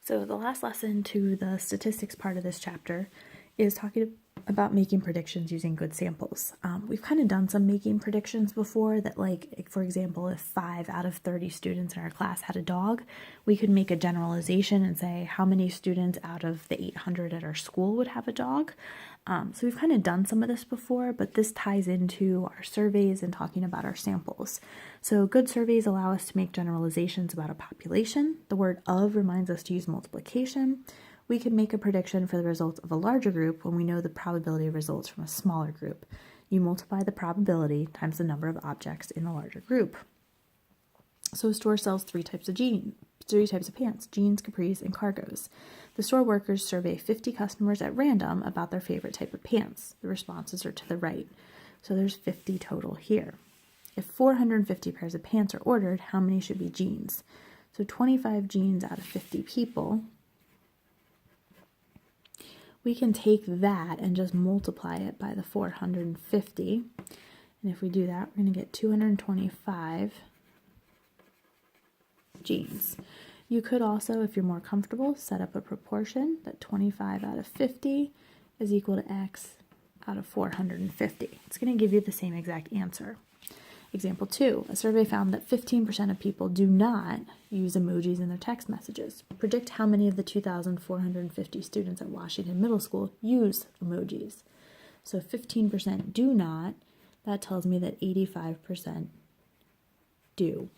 So the last lesson to the statistics part of this chapter is talking about making predictions using good samples. We've kind of done some making predictions before that, like, for example, if 5 out of 30 students in our class had a dog, we could make a generalization and say how many students out of the 800 at our school would have a dog. So we've kind of done some of this before, but this ties into our surveys and talking about our samples. So good surveys allow us to make generalizations about a population. The word of reminds us to use multiplication. We can make a prediction for the results of a larger group when we know the probability of results from a smaller group. You multiply the probability times the number of objects in the larger group. So a store sells three types of pants: jeans, capris, and cargos. The store workers survey 50 customers at random about their favorite type of pants. The responses are to the right. So there's 50 total here. If 450 pairs of pants are ordered, how many should be jeans? So 25 jeans out of 50 people. We can take that and just multiply it by the 450. And if we do that, we're going to get 225 jeans. You could also, if you're more comfortable, set up a proportion that 25 out of 50 is equal to X out of 450. It's going to give you the same exact answer. Example 2, a survey found that 15% of people do not use emojis in their text messages. Predict how many of the 2,450 students at Washington Middle School use emojis. So 15% do not. That tells me that 85% do.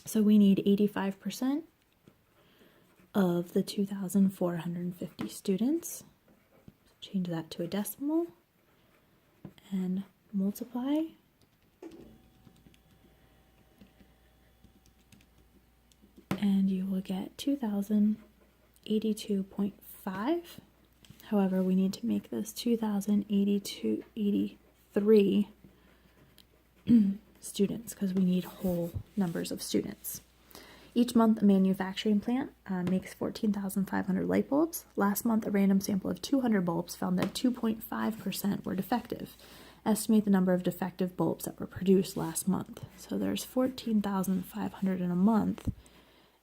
So we need 85% of the 2,450 students. Change that to a decimal and multiply. And you will get 2,082.5. However, we need to make this 2,083 students because we need whole numbers of students. Each month, a manufacturing plant makes 14,500 light bulbs. Last month, a random sample of 200 bulbs found that 2.5% were defective. Estimate the number of defective bulbs that were produced last month. So there's 14,500 in a month,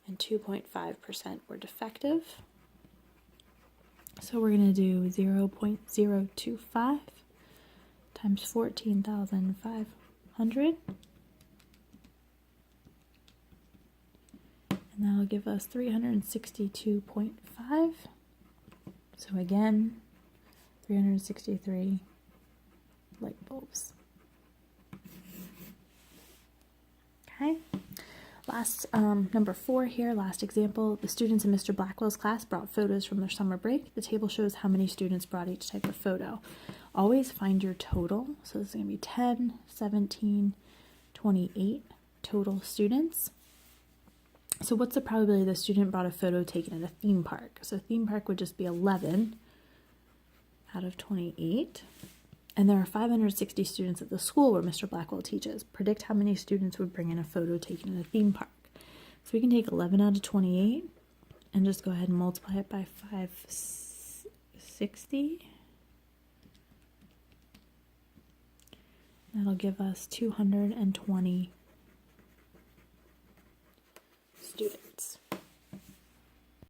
and 2.5% were defective. So we're going to do 0.025 times 14,500. And that'll give us 362.5. So again, 363 light bulbs. Okay. Last, number 4 here, last example. The students in Mr. Blackwell's class brought photos from their summer break. The table shows how many students brought each type of photo. Always find your total. So this is going to be 10, 17, 28 total students. So what's the probability the student brought a photo taken at a theme park? So theme park would just be 11 out of 28. And there are 560 students at the school where Mr. Blackwell teaches. Predict how many students would bring in a photo taken in a theme park. So we can take 11 out of 28 and just go ahead and multiply it by 560. That'll give us 220